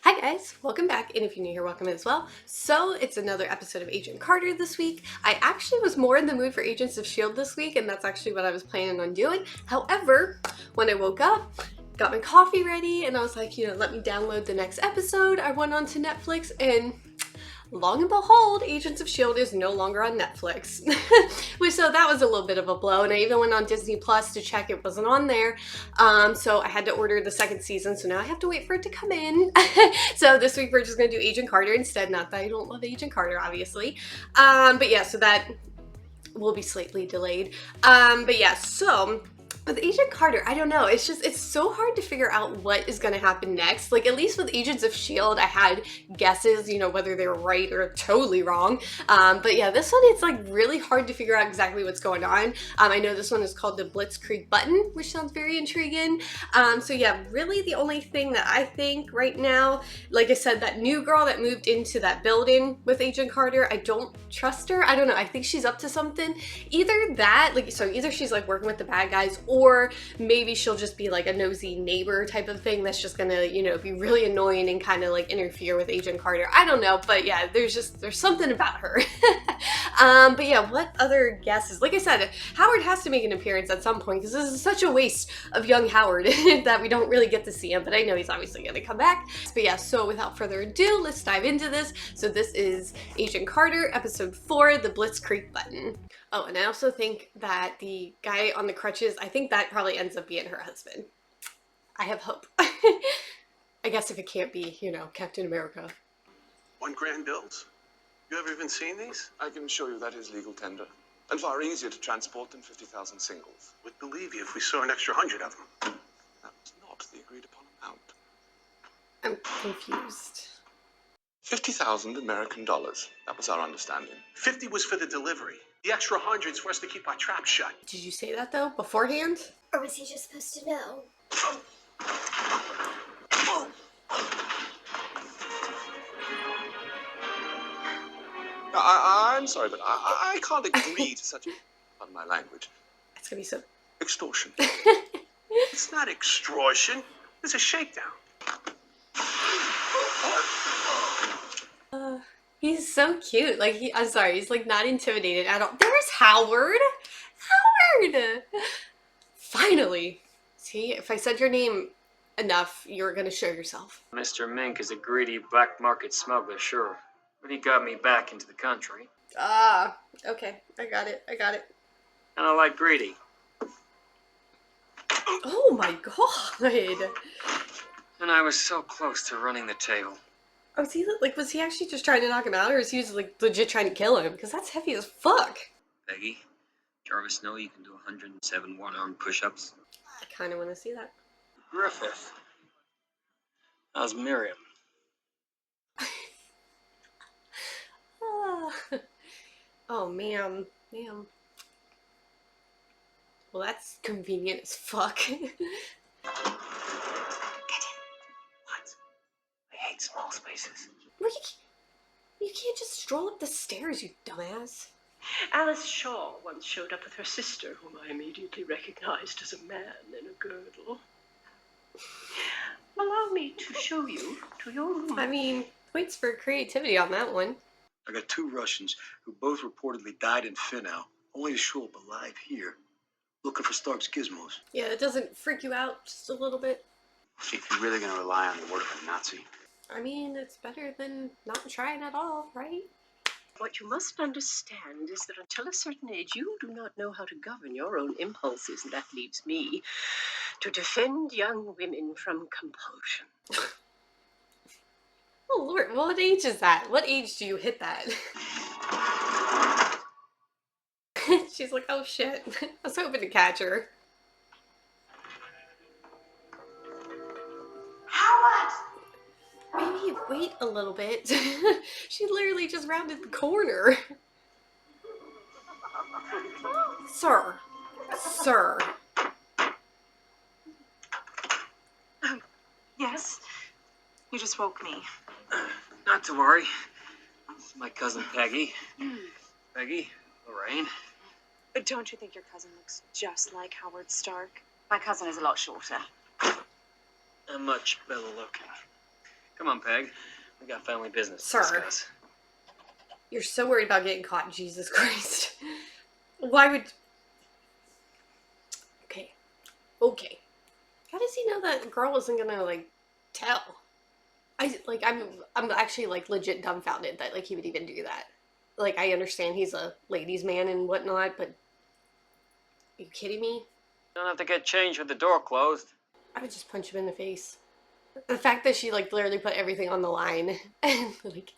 Hi guys, welcome back, and if you're new here, welcome as well. So it's another episode of Agent Carter this week. I actually was more in the mood for Agents of S.H.I.E.L.D. this week, and that's actually what I was planning on doing. However, when I woke up, got my coffee ready, and I was like, let me download the next episode. I went on to Netflix, and long and behold, Agents of S.H.I.E.L.D. is no longer on Netflix. So that was a little bit of a blow, and I even went on Disney Plus to check it wasn't on there. So I had to order the second season, so now I have to wait for it to come in. So this week we're just going to do Agent Carter instead, not that I don't love Agent Carter, obviously. But yeah, so that will be slightly delayed. But yeah, so with Agent Carter, I don't know, it's so hard to figure out what is going to happen next. Like, at least with Agents of S.H.I.E.L.D., I had guesses, whether they were right or totally wrong. But yeah, this one, it's like really hard to figure out exactly what's going on. I know this one is called the BLITZKRIEG button, which sounds very intriguing. So yeah, really the only thing that I think right now, like I said, that new girl that moved into that building with Agent Carter, I don't trust her. I don't know, I think she's up to something. Either that, either she's like working with the bad guys, or maybe she'll just be like a nosy neighbor type of thing that's just gonna, be really annoying and kind of like interfere with Agent Carter. I don't know, but yeah, there's something about her. But yeah, what other guesses? Like I said, Howard has to make an appearance at some point, because this is such a waste of young Howard that we don't really get to see him, but I know he's obviously gonna come back. But yeah, so without further ado, let's dive into this. So this is Agent Carter, episode 4, the BLITZKRIEG button. Oh, and I also think that the guy on the crutches, I think that probably ends up being her husband. I have hope. I guess if it can't be, Captain America. $1,000 bills? You ever even seen these? I can assure you that is legal tender, and far easier to transport than 50,000 singles. Would believe you if we saw an extra 100 of them. That was not the agreed upon amount. I'm confused. 50,000 American dollars. That was our understanding. 50 was for the delivery. The extra 100's for us to keep our trap shut. Did you say that though, beforehand? Or was he just supposed to know? I'm sorry, but I can't agree to such a... Pardon my language. It's gonna be so... Extortion. It's not extortion. It's a shakedown. He's so cute. Like, I'm sorry, he's like not intimidated at all. There's Howard! Howard! Finally! See, if I said your name enough, you're gonna show yourself. Mr. Mink is a greedy black market smuggler, sure. But he got me back into the country. Ah, okay. I got it. And I like greedy. Oh my god! And I was so close to running the table. Was he actually just trying to knock him out, or is he just like legit trying to kill him? Because that's heavy as fuck. Peggy, Jarvis know you can do 107 one-arm push-ups? I kind of want to see that. Griffith. How's Miriam? Oh, ma'am. Well, that's convenient as fuck. Get in. What? I hate small spaces. Well, you can't just stroll up the stairs, you dumbass. Alice Shaw once showed up with her sister, whom I immediately recognized as a man in a girdle. Allow me to show you to your room. I mean, points for creativity on that one. I got 2 Russians who both reportedly died in Finnow, only to show up alive here, looking for Stark's gizmos. Yeah, it doesn't freak you out just a little bit. If you're really gonna rely on the word of a Nazi. I mean, it's better than not trying at all, right? What you must understand is that until a certain age, you do not know how to govern your own impulses, and that leaves me to defend young women from compulsion. Oh, Lord, what age is that? What age do you hit that? She's like, oh shit. I was hoping to catch her. Howard! Maybe wait a little bit. She literally just rounded the corner. Sir. Yes? You just woke me. Not to worry. This is my cousin Peggy. Peggy, Lorraine. But don't you think your cousin looks just like Howard Stark? My cousin is a lot shorter. I'm much better looking. Come on, Peg. We got family business Sir. to discuss. You're so worried about getting caught, Jesus Christ. Why would... Okay. Okay. How does he know that girl isn't gonna, like, tell? I'm actually, like, legit dumbfounded that, like, he would even do that. Like, I understand he's a ladies' man and whatnot, but... Are you kidding me? Don't have to get changed with the door closed. I would just punch him in the face. The fact that she, like, literally put everything on the line. And, like...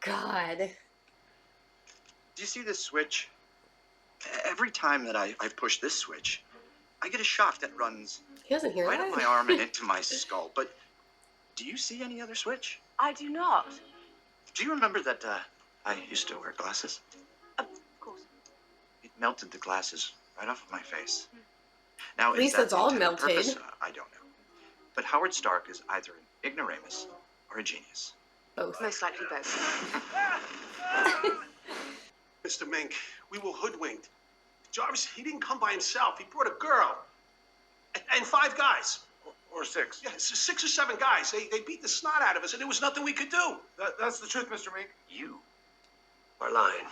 God. Do you see this switch? Every time that I push this switch, I get a shock that runs He doesn't hear right that. up my arm and into my skull. But do you see any other switch? I do not. Do you remember that I used to wear glasses? Of course. It melted the glasses right off of my face. Now, At least is that it's all the intended melted. purpose? I don't know. But Howard Stark is either an ignoramus or a genius. Both. Most likely both. Mr. Mink, we were hoodwinked. Jarvis, he didn't come by himself. He brought a girl. And 5 guys. Or 6. Yeah, 6 or 7 guys. They beat the snot out of us, and there was nothing we could do. That's the truth, Mr. Mink. You are lying.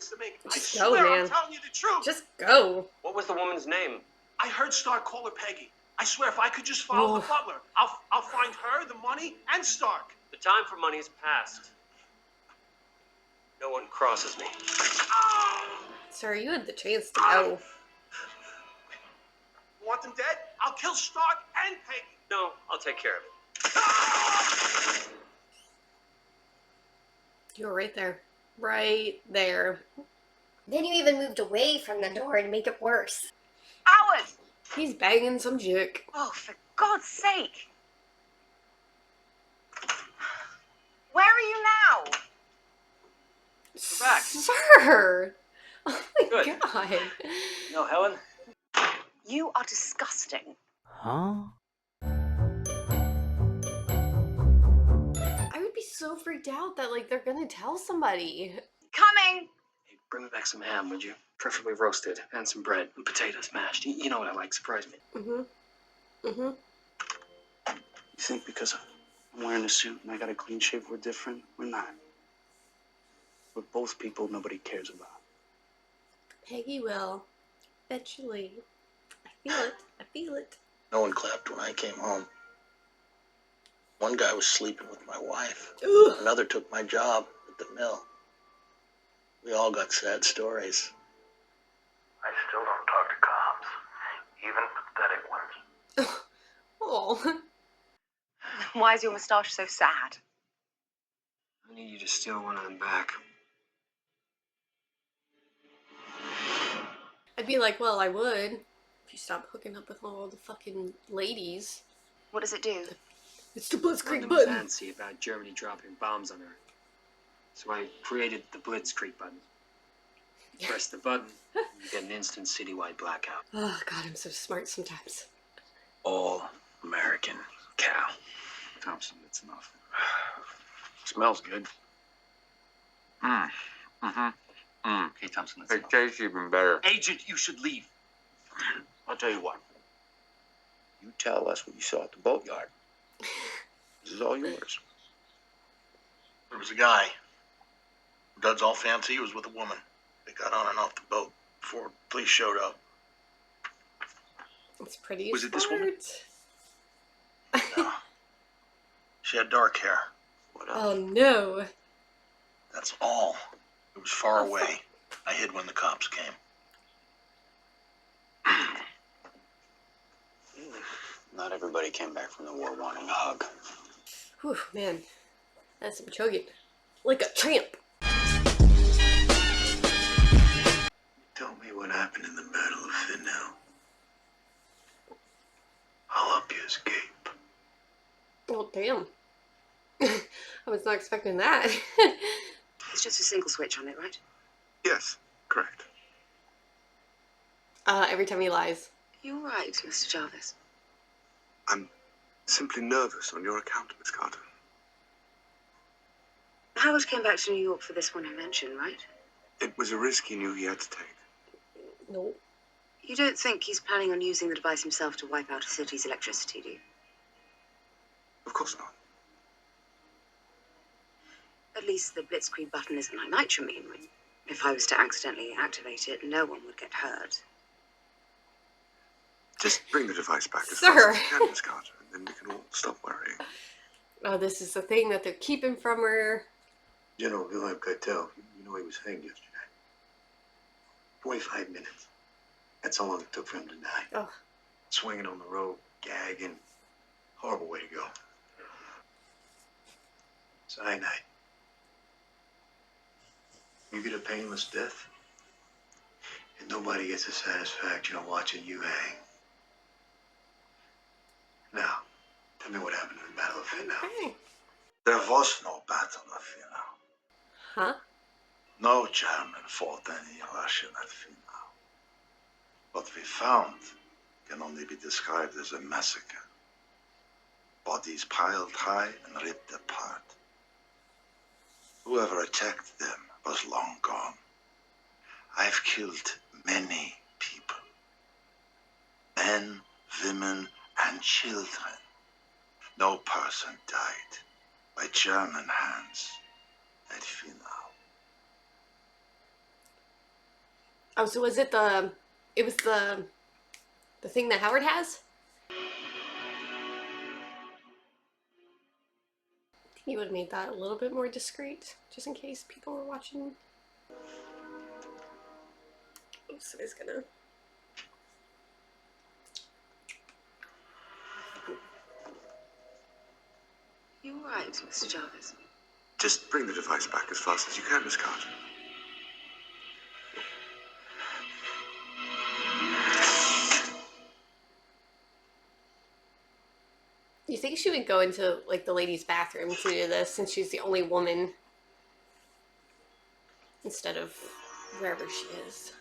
Mr. Mink, I Just go, swear man. I'm telling you the truth. Just go. What was the woman's name? I heard Stark call her Peggy. I swear, if I could just follow the butler, I'll find her, the money, and Stark. The time for money is past. No one crosses me. Sir, you had the chance to go. You want them dead? I'll kill Stark and Peggy. No, I'll take care of it. You were right there. Right there. Then you even moved away from the door to make it worse. Howard! He's banging some chick. Oh, for God's sake. Where are you now? We're back. Sir! Oh my Good. God. No, Helen? You are disgusting. Huh? I would be so freaked out that, like, they're gonna tell somebody. Coming! Hey, bring me back some ham, would you? Preferably roasted, and some bread, and potatoes mashed. You know what I like, surprise me. You think because I'm wearing a suit and I got a clean shave we're different? We're not. We're both people nobody cares about. Peggy will. Eventually. I feel it. I feel it. No one clapped when I came home. One guy was sleeping with my wife. Ugh. Another took my job at the mill. We all got sad stories. I still don't talk to cops, even pathetic ones. Oh. Why is your moustache so sad? I need you to steal one of them back. I'd be like, well, I would. If you stop hooking up with all the fucking ladies. What does it do? It's the Blitzkrieg Them button. fancy about Germany dropping bombs on Earth. So I created the Blitzkrieg button. Press the button, and you get an instant citywide blackout. Oh, God, I'm so smart sometimes. All American cow. Thompson, it's enough. Smells good. Okay, Thompson, that's It enough. tastes even better. Agent, you should leave. I'll tell you what. You tell us what you saw at the boatyard. This is all yours. There was a guy. Duds all fancy. He was with a woman. They got on and off the boat before police showed up. It's pretty. Was it this woman? No. She had dark hair. What else? Oh, no. That's all. It was far Oh, away. I hid when the cops came. Not everybody came back from the war wanting a hug. Whew, man. That's some chugging. Like a champ. Tell me what happened in the Battle of Finnow. I'll help you escape. Well, damn. I was not expecting that. It's just a single switch on it, right? Yes, correct. Every time he lies. You're right, Mr. Jarvis. I'm simply nervous on your account, Miss Carter. Howard came back to New York for this one invention, right? It was a risk he knew he had to take. No. You don't think he's planning on using the device himself to wipe out a city's electricity, do you? Of course not. At least the blitzkrieg button isn't like nitramine. If I was to accidentally activate it, no one would get hurt. Just bring the device back as Sir. fast as you can, Miss Carter, and then we can all stop worrying. Oh, this is the thing that they're keeping from her. General Wilhelm Keitel, you know he was hanged yesterday. 25 minutes. That's how long it took for him to die. Oh. Swinging on the road, gagging. Horrible way to go. Cyanide. You get a painless death, and nobody gets the satisfaction of watching you hang. Now, tell me what happened in the Battle of Finau. Okay. There was no battle of Finau. Huh? No German fought any Russian at Finau. What we found can only be described as a massacre. Bodies piled high and ripped apart. Whoever attacked them was long gone. I've killed many people. Men, women, and children. No person died by German hands at Finau. Oh, so was it the thing that Howard has? He would have made that a little bit more discreet, just in case people were watching. Oops, it is gonna. You all right, Mr. Jarvis? Just bring the device back as fast as you can, Miss Carter. You think she would go into like the ladies' bathroom to do this, since she's the only woman, instead of wherever she is?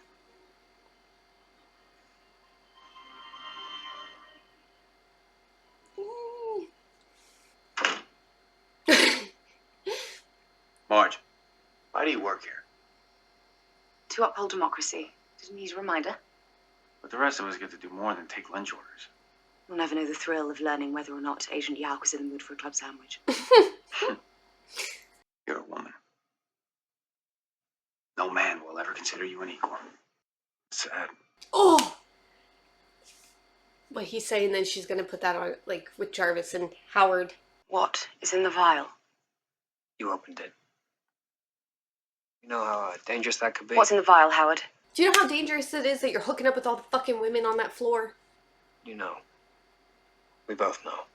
Marge, why do you work here? To uphold democracy. Didn't need a reminder. But the rest of us get to do more than take lunch orders. You'll never know the thrill of learning whether or not Agent Yauk was in the mood for a club sandwich. You're a woman. No man will ever consider you an equal. Sad. Oh! What he's saying, then she's gonna put that on, like, with Jarvis and Howard. What is in the vial? You opened it. You know how dangerous that could be? What's in the vial, Howard? Do you know how dangerous it is that you're hooking up with all the fucking women on that floor? You know. We both know.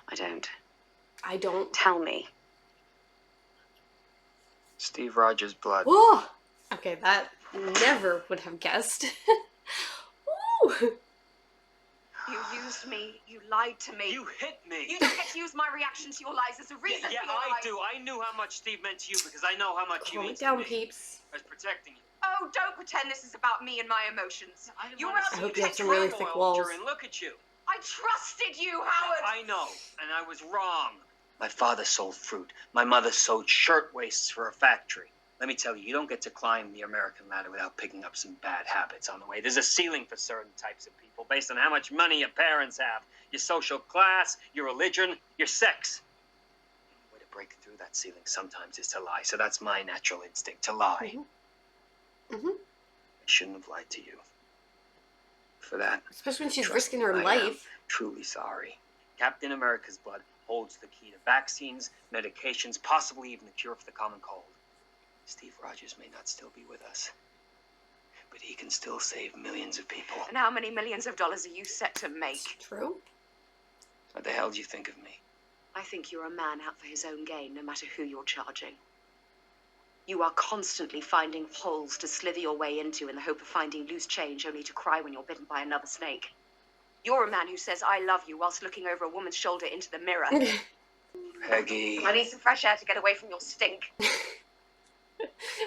I don't. I don't. Tell me. Steve Rogers' blood. Oh! Okay, that never would have guessed. Ooh! You used me. You lied to me. You hit me. You don't get to use my reaction to your lies as a reason Yeah, for your I lies. do. I knew how much Steve meant to you because I know how much you Calm mean it down, to me. peeps. I was protecting you. Oh, don't pretend this is about me and my emotions. You were out I to hope you have protect some really Randall. thick walls. And look at you. I trusted you, Howard. I know, and I was wrong. My father sold fruit. My mother sewed shirtwaists for a factory. Let me tell you, you don't get to climb the American ladder without picking up some bad habits on the way. There's a ceiling for certain types of people based on how much money your parents have, your social class, your religion, your sex. The way to break through that ceiling sometimes is to lie. So that's my natural instinct, to lie. Mm-hmm. I shouldn't have lied to you. For that, especially when she's trust risking me, her I am life. truly sorry. Captain America's blood holds the key to vaccines, medications, possibly even the cure for the common cold. Steve Rogers may not still be with us, but he can still save millions of people. And how many millions of dollars are you set to make? True. What the hell do you think of me? I think you're a man out for his own gain, no matter who you're charging. You are constantly finding holes to slither your way into in the hope of finding loose change, only to cry when you're bitten by another snake. You're a man who says, I love you, whilst looking over a woman's shoulder into the mirror. Peggy. I need some fresh air to get away from your stink.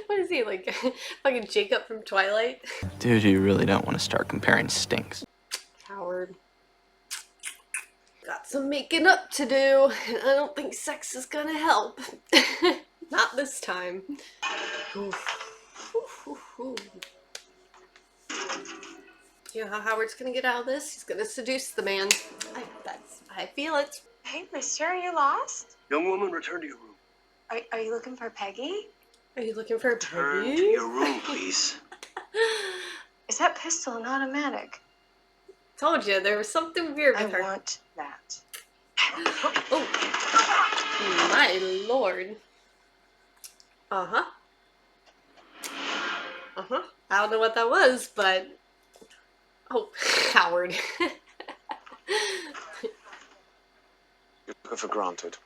What is he, like, fucking Jacob from Twilight? Dude, you really don't want to start comparing stinks. Howard. Got some making up to do, and I don't think sex is gonna help. Not this time. Oof. Oof, oof, oof. You know how Howard's gonna get out of this? He's gonna seduce the man. I feel it. Hey, mister, are you lost? Young woman, return to your room. Are you looking for Peggy? Are you looking for a Turn Peggy? to your room, please. Is that pistol an automatic? Told you, there was something weird with her. I want that. Oh, my lord. Uh-huh. Uh-huh. I don't know what that was, but... Oh, Howard. You took it for granted.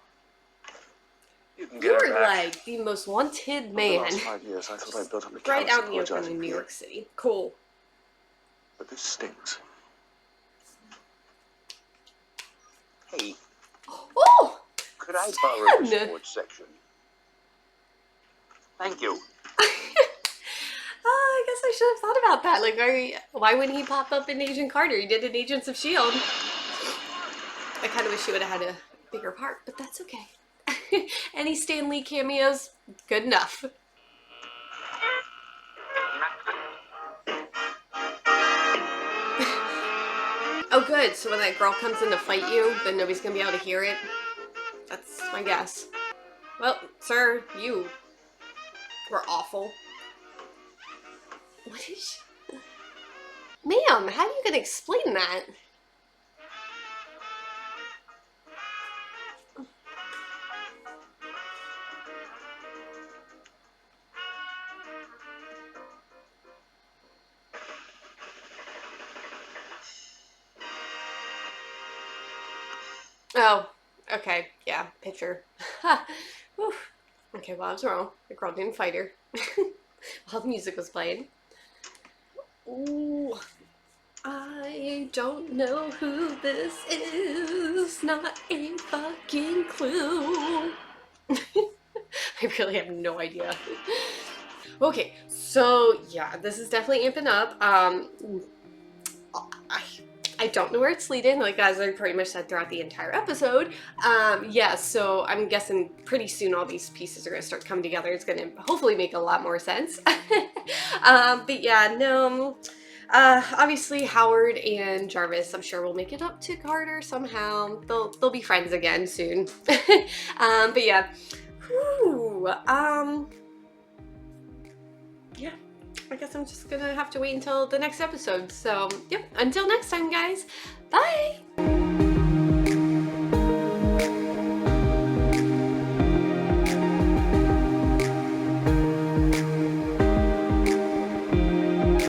You can You get it were back. like the most wanted Over the man. last 5 years, I thought I built up a Right callous out in the open apologizing in for New you. York City. Cool. But this stings. Hey, Oh! could I borrow the Son! sports section? Thank you. I guess I should have thought about that. Like, why wouldn't he pop up in Agent Carter? He did in Agents of S.H.I.E.L.D. I kind of wish he would have had a bigger part, but that's okay. Any Stan Lee cameos, good enough. Oh good, so when that girl comes in to fight you, then nobody's gonna be able to hear it? That's my guess. Well, sir, you were awful. What is she? Ma'am, how are you gonna explain that? Oh, okay, yeah, picture. Oof. Okay, well, I was wrong. The girl didn't fight her. While the music was playing. Ooh, I don't know who this is. Not a fucking clue. I really have no idea. Okay, so yeah, this is definitely amping up. I don't know where it's leading, like as I pretty much said throughout the entire episode. Yeah, so I'm guessing pretty soon all these pieces are gonna start coming together. It's gonna hopefully make a lot more sense. But yeah, no. Obviously Howard and Jarvis, I'm sure will make it up to Carter somehow. They'll be friends again soon. But yeah. Whew, yeah. I guess I'm just gonna have to wait until the next episode. So, yep, until next time, guys. Bye!